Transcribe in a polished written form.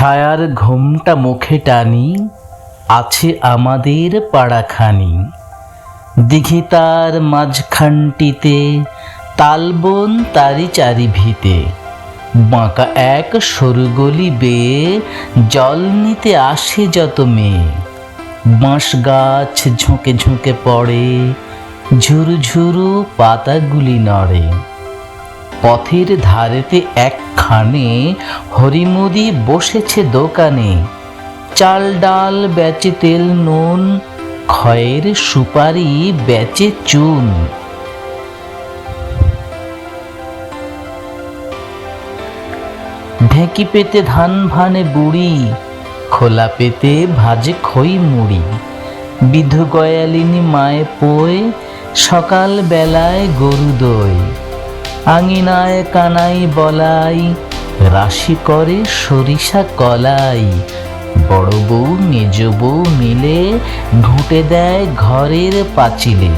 ছায়ার ঘোমটা মুখে টানি, আছে আমাদের পাড়াখানি। দিঘি তার মাঝখানটিতে, তালবন তারি চারিভিতে। বাঁকা এক সরু গলি বেয়ে জল নিতে আসে যত মেয়ে। বাঁশ গাছ ঝুঁকে ঝুঁকে পড়ে, ঝুরু ঝুরু পাতাগুলি নড়ে। পথের ধারেতে একখানে হরিমুদি বসেছে দোকানে। চাল ডাল বেচে, তেল নুন, খয়ের সুপারি বেচে চুন। ঢেঁকি পেতে ধান ভানে বুড়ি, খোলা পেতে ভাজে খই মুড়ি। বিধু গয়ালিনী মায়ে পোয়, সকাল বেলায় গরু দই। আঙিনায় কানাই বলাই, রাশি করে সরিষা কলাই। বড় বউ মেজ বউ মিলে ঘুঁটে দেয় ঘরের পাঁচিলে।